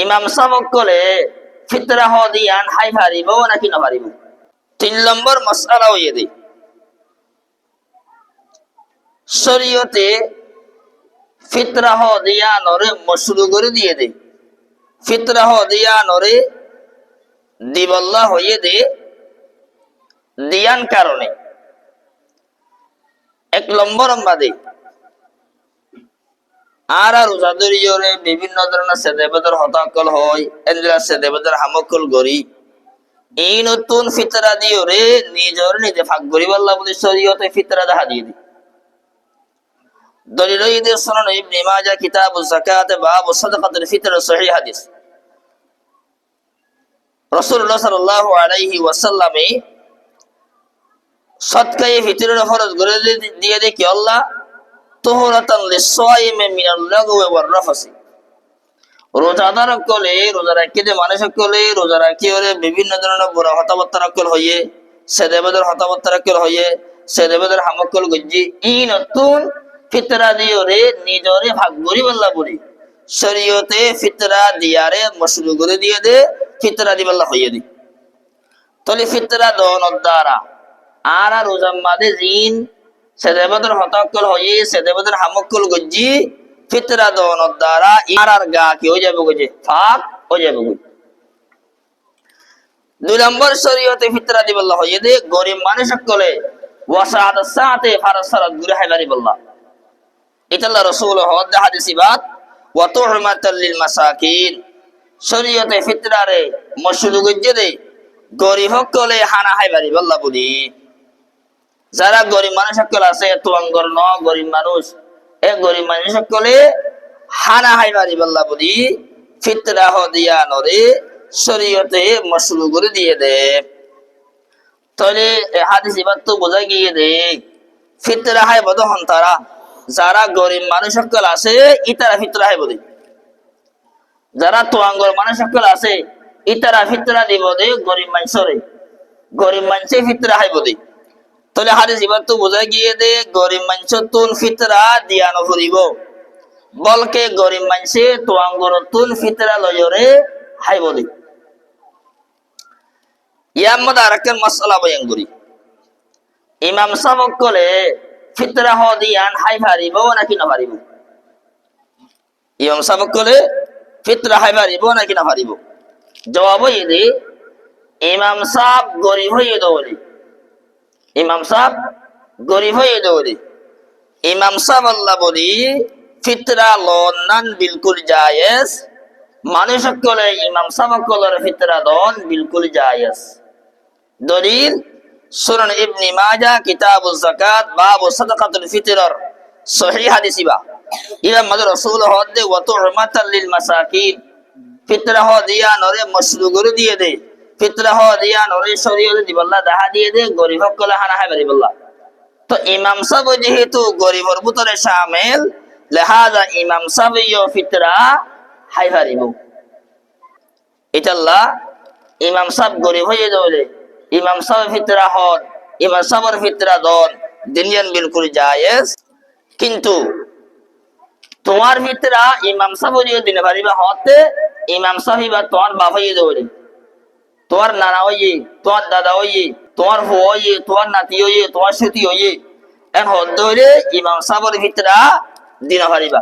ইমাম সাবক কলে ফিতরা হদিয়ান হাই পারিব নাকি না পারিব। 3 নম্বর মাসআলা হইয়ে দে শরীয়তে ফিতরা হদিয়ানরে মশরু করে দিয়ে দে। ফিতরা হদিয়ানরে দিবল্লা হইয়ে দে দিয়ান কারণে 1 নম্বর বাদে আর রোজাদরিয়রে বিভিন্ন ধরনের সেদেবদের হতাকল হয় এন্দ্রা সেদেবদের হামকল গরি এই নতুন ফিতরা দিওরে নিজর নিজে ভাগ করিব আল্লাহ বলে শরীয়তে ফিতরা দেখা দিয়ে দি। দলিল ঈদের সুনান ইবনে মাজাহ কিতাবুজ যাকাত বাব সাদাকাতুল ফিতর সহিহ হাদিস। রাসূলুল্লাহ সাল্লাল্লাহু আলাইহি ওয়াসাল্লামে সদকায়ে ফিতরের ফরজ করে দিয়ে দে কি আল্লাহ তুহরাতান লিসাইমি মিনাল লাগwi ওয়ার রাফসি। রোজাদার কলে রোজা রাখি যে মানুষ কলে রোজা রাখি ওরে বিভিন্ন ধরনের বুড়া হতাবার্তা রাখল হইয়ে সেদেবদের হতাবার্তা রাখল হইয়ে সেদেবদের হামকল গজ্জি ই নতুন ফিতরা দিওরে নিজরে ভাগ করি বল্লা বলি শরীয়তে ফিতরা দিয়ারে মশরু করে দিয়ে দে ফিতরা দি বল্লা হইয়ে দি। তলে ফিতরা দন দ্বারা আর রোজা মাদে জিন সেদেবদের হতাকল হইয়ে সেদেবদের হামকল গজ্জি ফিতরা দন দ্বারা আর গা কি হয়ে যাবে গজে ফাক হয়ে যাবে গজে। 2 নম্বর শরীয়তে ফিতরা দি বল্লা হইয়ে দে গরিব মানুষ কলে ওয়াসাদ সাতে ফারসারাত গুরে হাইবারি বল্লা এটা আল্লাহ রাসূল হদ হাদিসিবাত ওয়া তুহমাতাল লিল মাসাকিন। শরীয়তে ফিতরারে মশরু গজ্জে দে গরিব কলে হানা হাইবারি বল্লা বলি যারা গরিব মানুষ সকল আছে তোয়াঙ্গর ন গরিব মানুষ এ গরিব মানুষ সকলে হানা হাইবারি বল্লা বলি ফিতরা হদিয়ানরে শরীয়তে মশরু করে দিয়ে দে। তাহলে হাদিস ইবাত তো বোঝা গিয়ে দে ফিতরা হাই বদহন তারা যারা গরিব মানুষ সকল আছে ইতারা ফিতরা হাই বলি যারা তোয়াঙ্গর মানুষ সকল আছে ইতারা ফিতরা দিব দে গরিব মানুষরে গরিব মানুষে ফিতরা হাই বলি। তাহলে হাদিস ইবাত তো বোঝা গিয়ে দে গরিব মানুষ তুন ফিতরা দিয়ানো ফুরিব বলকে গরিব মানুষে তোয়াঙ্গর তুন ফিতরা লয়রে হাই বলি। ইয়ার মধ্যে আরেকটা মাসআলা বয়ান করি ইমাম সাবক কলে ফিতরা হদিয়ান হাই পারিব নাকি না পারিব। ইমাম সাবক কলে ফিতরা হাই পারিব নাকি না পারিব। জবাব হইয়ে দে ইমাম সাহেব গরিব হইয়ে দৌড়ে ইমাম সাহেব গরিব হয়ে দৌড়ে ইমাম সাহেব আল্লাহ বলি ফিতরা লনান বিলকুল জায়েজ মানুষ সকলে ইমাম সাহেব সকলের ফিতরা দন বিলকুল জায়েজ। দলিল সুনান ইবনে মাজাহ কিতাবুজ যাকাত বাব সাদাকাতুল ফিতর সহিহ হাদিসিবা ইমাম রাসূল হদে ওয়া তুহমাতাল লিল মাসাকিন ফিতরা হদিয়ানরে মশরু করে দিয়ে দে ফিতরা হদিয়ানরে শরীয়তে দিবল্লা দেখা দিয়ে দে গরিব সকলে হানা হাইবারি বল্লা। তো ইমাম সাহেব যেহেতু গরিবর ভিতরে শামিল লিহাজা ইমাম সাহেব ফিতরা হাই পারিব। এটা আল্লাহ ইমাম সাহেব গরিব হয়ে যাবে ইমাম সাহেব ফিতরা হদ ইমাম সাহেবের ফিতরা দন দিনিয়ান বিলকুল জায়েজ। কিন্তু তোমার ফিতরা ইমাম সাহেব যদি দিনে পারিবা হতে ইমাম সাহেব বা তোমার বাপ হয়ে যাবে তোমার নানা হইয়ে তোমার দাদা হইয়ে তোমার হো হইয়ে তোমার নাতি হইয়ে তোমার সুতি হইয়ে এখন হদ ধরে ইমাম সাহেবের ফিতরা দিনা পারিবা।